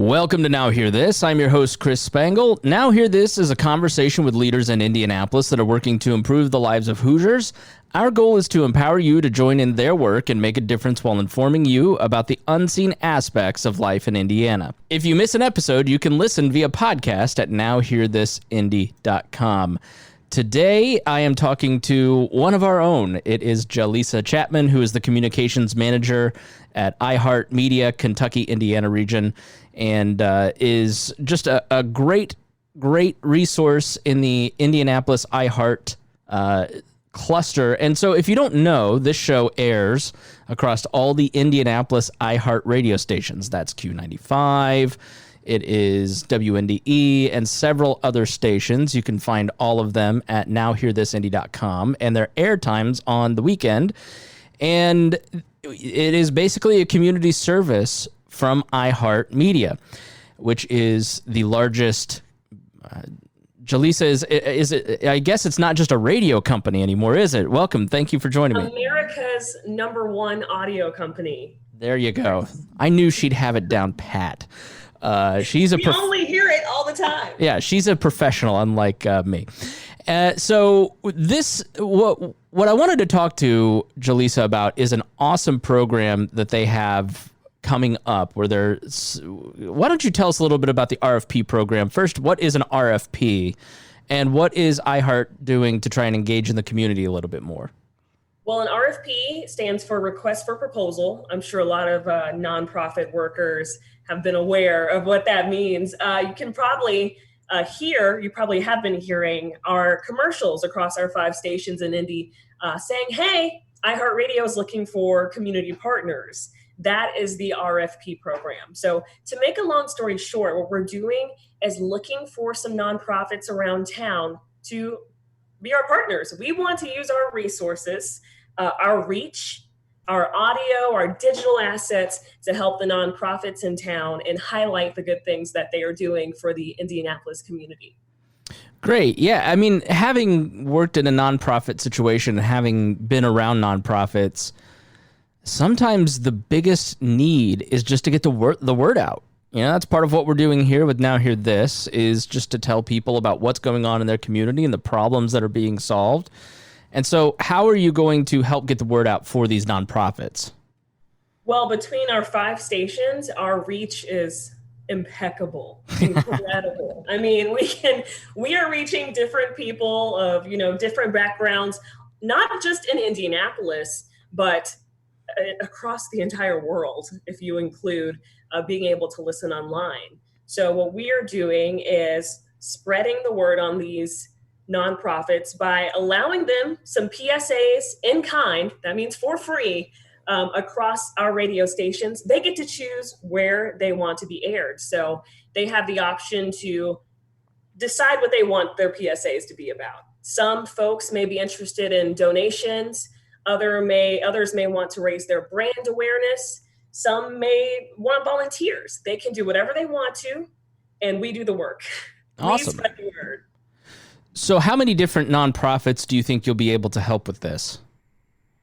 Welcome to Now Hear This. I'm your host, Chris Spangle. Now Hear This is a conversation with leaders in Indianapolis that are working to improve the lives of Hoosiers. Our goal is to empower you to join in their work and make a difference while informing you about the unseen aspects of life in Indiana. If you miss an episode, you can listen via podcast at nowhearthisindy.com. Today, I am talking to one of our own. It is Jelisa Chatman, who is the communications manager at iHeart Media, Kentucky, Indiana region, and is just a great resource in the Indianapolis iHeart cluster. And so if you don't know, this show airs across all the Indianapolis iHeart radio stations. That's Q95. It is WNDE and several other stations. You can find all of them at nowhearthisindy.com and their air times on the weekend. And it is basically a community service from iHeart Media, which is the largest. Jelisa, is it? I guess it's not just a radio company anymore, is it? Welcome. Thank you for joining me. America's #1 audio company. There you go. I knew she'd have it down pat. We only hear it all the time. Yeah, she's a professional, unlike me. So this, what I wanted to talk to Jelisa about is an awesome program that they have coming up. Why don't you tell us a little bit about the RFP program? First, what is an RFP, and what is iHeart doing to try and engage in the community a little bit more? Well, an RFP stands for Request for Proposal. I'm sure a lot of nonprofit workers have been aware of what that means. You can probably you probably have been hearing our commercials across our 5 stations in Indy saying, hey, iHeartRadio is looking for community partners. That is the RFP program. So to make a long story short, what we're doing is looking for some nonprofits around town to be our partners. We want to use our resources, our reach, our audio, our digital assets to help the nonprofits in town and highlight the good things that they are doing for the Indianapolis community. Great. Yeah. I mean, having worked in a nonprofit situation, having been around nonprofits, sometimes the biggest need is just to get the word out. You know, that's part of what we're doing here with Now Hear This, is just to tell people about what's going on in their community and the problems that are being solved. And so how are you going to help get the word out for these nonprofits? Well, between our 5 stations, our reach is impeccable, incredible. I mean, we are reaching different people of, different backgrounds, not just in Indianapolis, but across the entire world, if you include being able to listen online. So what we are doing is spreading the word on these nonprofits by allowing them some PSAs in kind, that means for free, across our radio stations. They get to choose where they want to be aired. So they have the option to decide what they want their PSAs to be about. Some folks may be interested in donations. Others may want to raise their brand awareness. Some may want volunteers. They can do whatever they want to, and we do the work. Awesome. Please spread the word. So how many different nonprofits do you think you'll be able to help with this?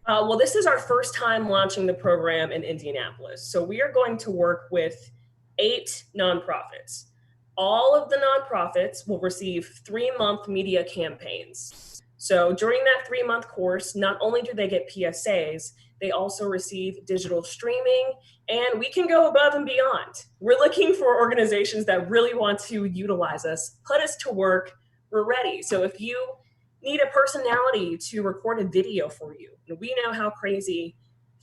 Well, this is our first time launching the program in Indianapolis. So we are going to work with 8 nonprofits. All of the nonprofits will receive 3-month media campaigns. So during that 3-month course, not only do they get PSAs, they also receive digital streaming, and we can go above and beyond. We're looking for organizations that really want to utilize us, put us to work. We're ready. So if you need a personality to record a video for you, and we know how crazy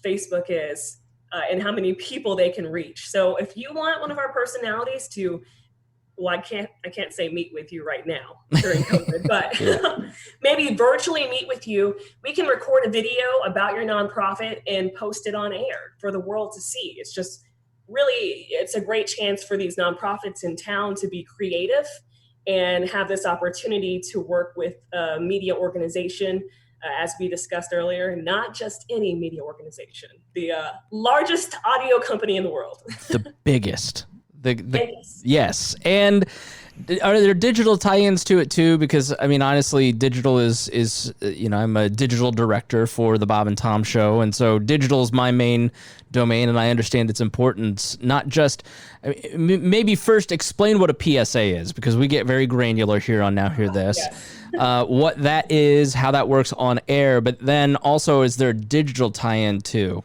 Facebook is and how many people they can reach. So if you want one of our personalities to, well, I can't say meet with you right now during COVID, but maybe virtually meet with you. We can record a video about your nonprofit and post it on air for the world to see. It's just really, it's a great chance for these nonprofits in town to be creative and have this opportunity to work with a media organization, as we discussed earlier, not just any media organization, the largest audio company in the world. The biggest. Yes. And Are there digital tie-ins to it too? Because I mean, honestly, digital is I'm a digital director for the Bob and Tom Show, and so digital is my main domain, and I understand its importance. Not just maybe first explain what a PSA is, because we get very granular here on Now Hear This. Yes. What that is, how that works on air, but then also is there a digital tie-in too?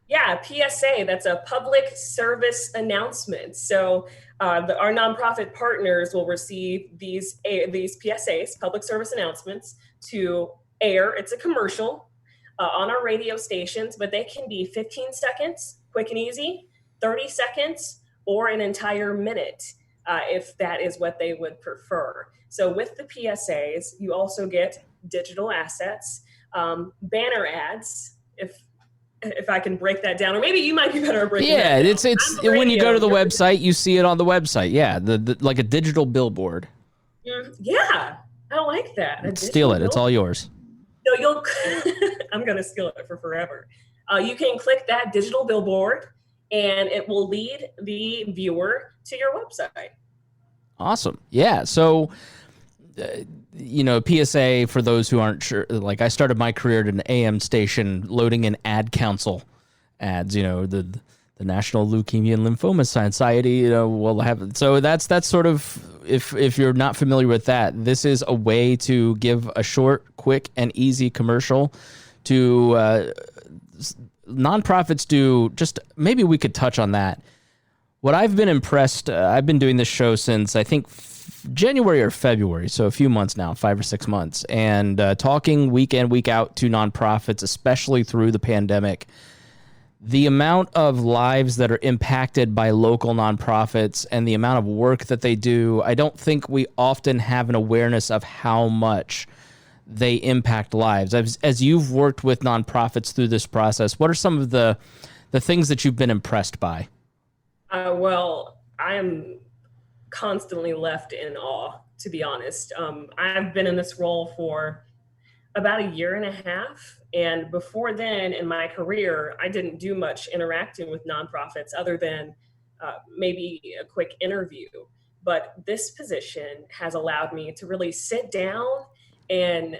Yeah, PSA, that's a public service announcement. So our nonprofit partners will receive these PSAs, public service announcements, to air. It's a commercial on our radio stations, but they can be 15 seconds, quick and easy, 30 seconds, or an entire minute, if that is what they would prefer. So with the PSAs, you also get digital assets, banner ads, if I can break that down, or maybe you might be better at breaking that down. It's when you go to the website, you see it on the website. Yeah, the like a digital billboard. Yeah, I like that. Steal it. It's all yours. No, I'm going to steal it for forever. You can click that digital billboard, and it will lead the viewer to your website. Awesome. Yeah. So, PSA, for those who aren't sure, like I started my career at an AM station loading in ad council ads, the National Leukemia and Lymphoma Society, will have. So that's sort of, if you're not familiar with that, this is a way to give a short, quick, and easy commercial to nonprofits do. Just maybe we could touch on that. What I've been impressed, I've been doing this show since I think January or February, so a few months now, 5 or 6 months, and talking week in, week out to nonprofits, especially through the pandemic. The amount of lives that are impacted by local nonprofits and the amount of work that they do, I don't think we often have an awareness of how much they impact lives. As you've worked with nonprofits through this process, what are some of the things that you've been impressed by? Well, I am constantly left in awe, to be honest. I've been in this role for about a year and a half. And before then in my career, I didn't do much interacting with nonprofits other than maybe a quick interview. But this position has allowed me to really sit down and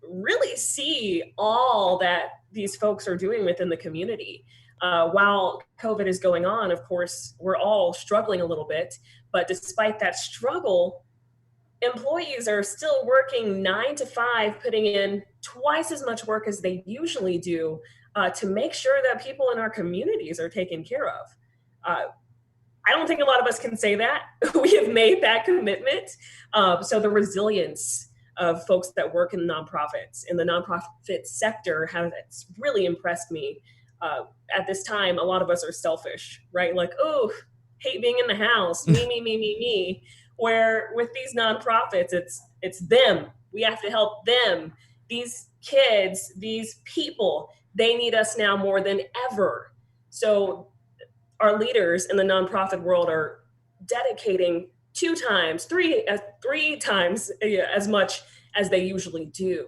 really see all that these folks are doing within the community. While COVID is going on, of course, we're all struggling a little bit. But despite that struggle, employees are still working 9 to 5, putting in twice as much work as they usually do to make sure that people in our communities are taken care of. I don't think a lot of us can say that. We have made that commitment. So the resilience of folks that work in nonprofits, in the nonprofit sector, has really impressed me. At this time, a lot of us are selfish, right? Like, oh, hate being in the house, me. Where with these nonprofits, it's them. We have to help them. These kids, these people, they need us now more than ever. So our leaders in the nonprofit world are dedicating 2 times, 3 times as much as they usually do.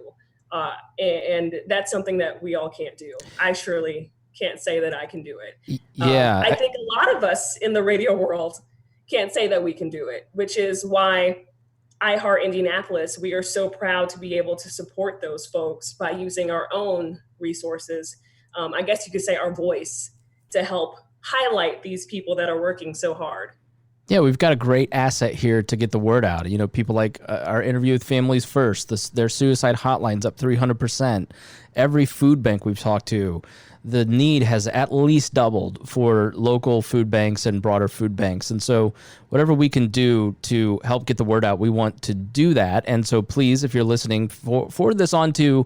And that's something that we all can't do. I surely can't say that I can do it. Yeah. I think a lot of us in the radio world can't say that we can do it, which is why iHeart Indianapolis, we are so proud to be able to support those folks by using our own resources. I guess you could say our voice, to help highlight these people that are working so hard. Yeah, we've got a great asset here to get the word out. People like our interview with Families First, their suicide hotline's up 300%. Every food bank we've talked to, the need has at least doubled for local food banks and broader food banks. And so whatever we can do to help get the word out, we want to do that. And so please, if you're listening, forward this on to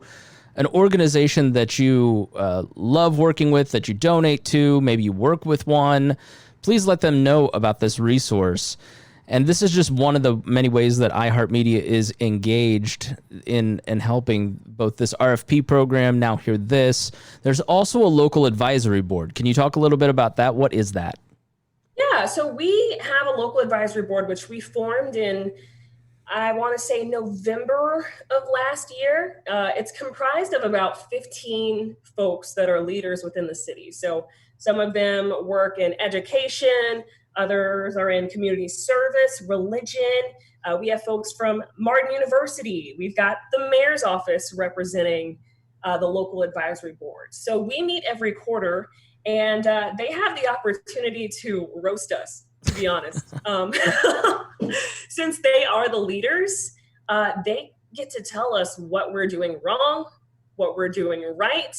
an organization that you love working with, that you donate to, maybe you work with one. Please let them know about this resource. And this is just one of the many ways that iHeartMedia is engaged in helping both this RFP program, Now Hear This. There's also a local advisory board. Can you talk a little bit about that? What is that? Yeah, so we have a local advisory board, which we formed in, I want to say, November of last year. It's comprised of about 15 folks that are leaders within the city. So some of them work in education, Others are in community service, religion. We have folks from Martin University. We've got the mayor's office representing the local advisory board. So we meet every quarter, and they have the opportunity to roast us, to be honest. Since they are the leaders, they get to tell us what we're doing wrong, what we're doing right,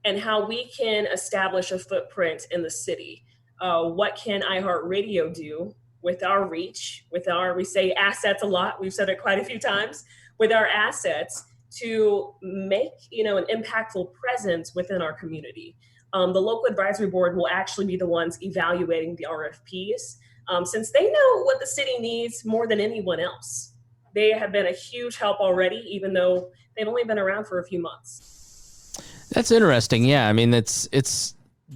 and how we can establish a footprint in the city. What can iHeartRadio do with our reach, we say assets a lot, we've said it quite a few times, with our assets to make, an impactful presence within our community. The local advisory board will actually be the ones evaluating the RFPs, since they know what the city needs more than anyone else. They have been a huge help already, even though they've only been around for a few months. That's interesting. Yeah, I mean, it's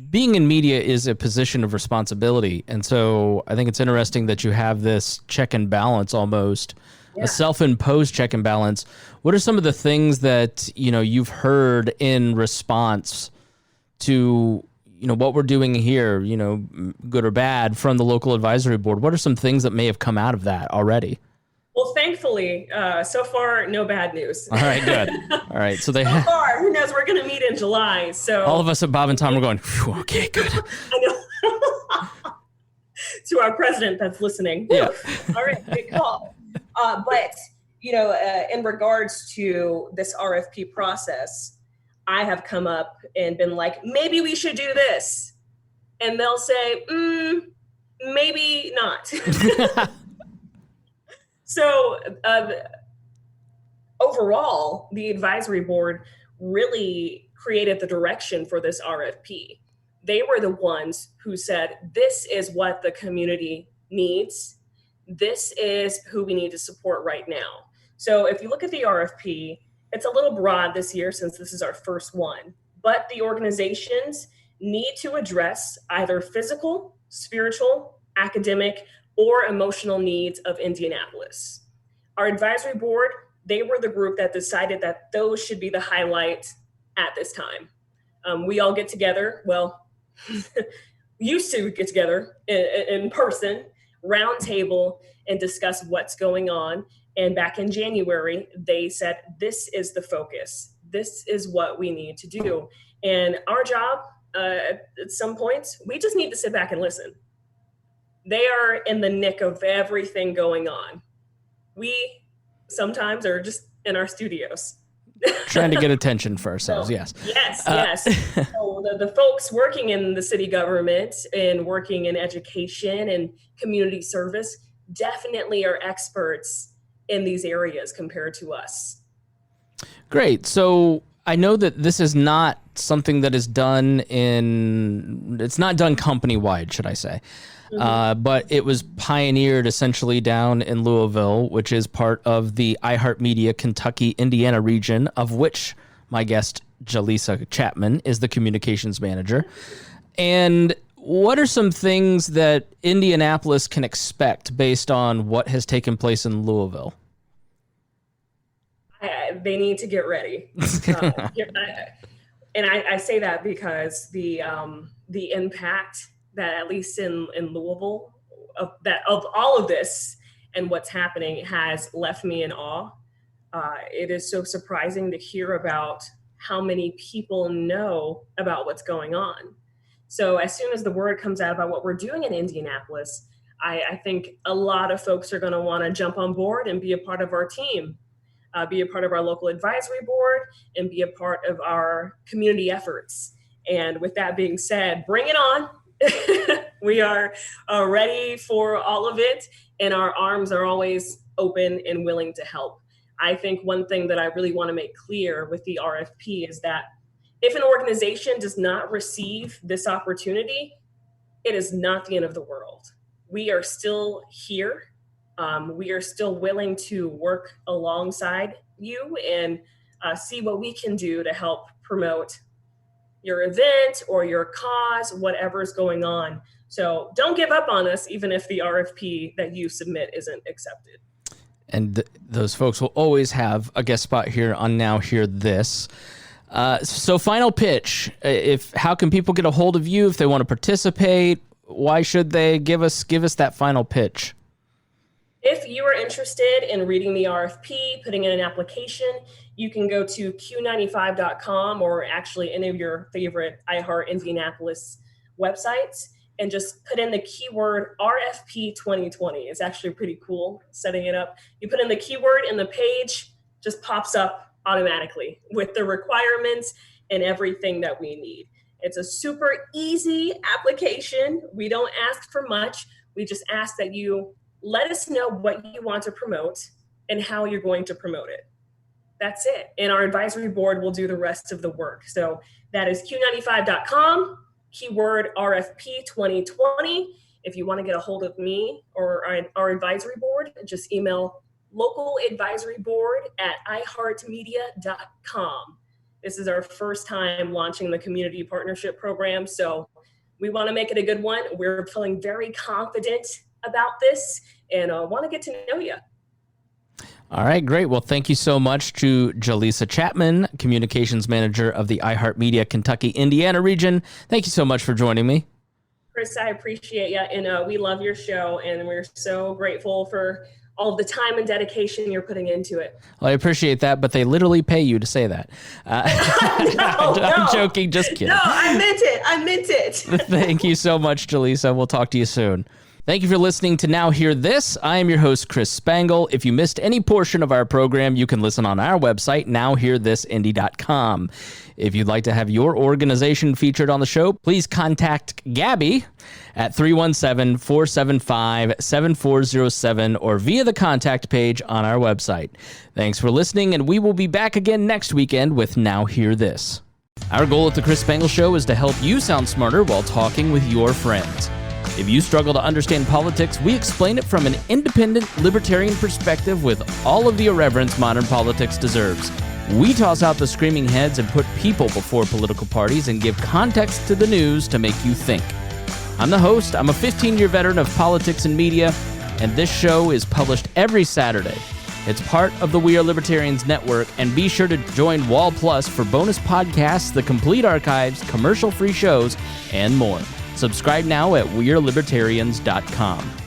being in media is a position of responsibility, and so I think it's interesting that you have this check and balance, almost a self-imposed check and balance. What are some of the things that you've heard in response to what we're doing here, good or bad, from the local advisory board? What are some things that may have come out of that already? Well, thankfully, so far, no bad news. All right, good. All right, so so far, who knows? We're going to meet in July. So all of us at Bob and Tom are going, okay, good. I know. To our president that's listening. Yeah. All right, good call. But in regards to this RFP process, I have come up and been like, maybe we should do this, and they'll say, maybe not. So overall, the advisory board really created the direction for this RFP. They were the ones who said, this is what the community needs. This is who we need to support right now. So if you look at the RFP, it's a little broad this year since this is our first one, but the organizations need to address either physical, spiritual, academic, or emotional needs of Indianapolis. Our advisory board, they were the group that decided that those should be the highlight at this time. We all get together, used to get together in person, round table, and discuss what's going on. And back in January, they said, this is the focus. This is what we need to do. And our job, at some points, we just need to sit back and listen. They are in the nick of everything going on. We sometimes are just in our studios. Trying to get attention for ourselves, yes. Yes. So the folks working in the city government and working in education and community service definitely are experts in these areas compared to us. Great. So I know that this is not something that is done it's not done company-wide, should I say. But it was pioneered essentially down in Louisville, which is part of the iHeartMedia Kentucky, Indiana region, of which my guest, Jelisa Chatman, is the communications manager. And what are some things that Indianapolis can expect based on what has taken place in Louisville? They need to get ready. And I say that because the impact that, at least in Louisville, of all of this and what's happening has left me in awe. It is so surprising to hear about how many people know about what's going on. So as soon as the word comes out about what we're doing in Indianapolis, I think a lot of folks are going to want to jump on board and be a part of our team, be a part of our local advisory board, and be a part of our community efforts. And with that being said, bring it on. We are ready for all of it, and our arms are always open and willing to help. I think one thing that I really want to make clear with the RFP is that if an organization does not receive this opportunity, it is not the end of the world. We are still here. We are still willing to work alongside you and see what we can do to help promote your event or your cause, whatever's going on. So don't give up on us, even if the RFP that you submit isn't accepted. And those folks will always have a guest spot here on Now Hear This. So final pitch, how can people get a hold of you if they want to participate? why should they give us that final pitch? If you are interested in reading the RFP, putting in an application, you can go to q95.com or actually any of your favorite iHeart Indianapolis websites and just put in the keyword RFP 2020. It's actually pretty cool setting it up. You put in the keyword and the page just pops up automatically with the requirements and everything that we need. It's a super easy application. We don't ask for much. We just ask that you let us know what you want to promote and how you're going to promote it. That's it. And our advisory board will do the rest of the work. So that is q95.com, keyword RFP 2020. If you want to get a hold of me or our advisory board, just email localadvisoryboard@iheartmedia.com. This is our first time launching the community partnership program. So we want to make it a good one. We're feeling very confident about this and want to get to know you. All right, great. Well, thank you so much to Jelisa Chatman, Communications Manager of the iHeart Media Kentucky, Indiana region. Thank you so much for joining me. Chris, I appreciate you. And we love your show. And we're so grateful for all of the time and dedication you're putting into it. Well, I appreciate that, but they literally pay you to say that. I'm joking. Just kidding. No, I meant it. Thank you so much, Jelisa. We'll talk to you soon. Thank you for listening to Now Hear This. I am your host, Chris Spangle. If you missed any portion of our program, you can listen on our website, nowhearthisindy.com. If you'd like to have your organization featured on the show, please contact Gabby at 317-475-7407 or via the contact page on our website. Thanks for listening, and we will be back again next weekend with Now Hear This. Our goal at the Chris Spangle Show is to help you sound smarter while talking with your friends. If you struggle to understand politics, we explain it from an independent libertarian perspective with all of the irreverence modern politics deserves. We toss out the screaming heads and put people before political parties and give context to the news to make you think. I'm the host. I'm a 15-year veteran of politics and media, and this show is published every Saturday. It's part of the We Are Libertarians network, and be sure to join Wall Plus for bonus podcasts, the complete archives, commercial-free shows, and more. Subscribe now at wearelibertarians.com.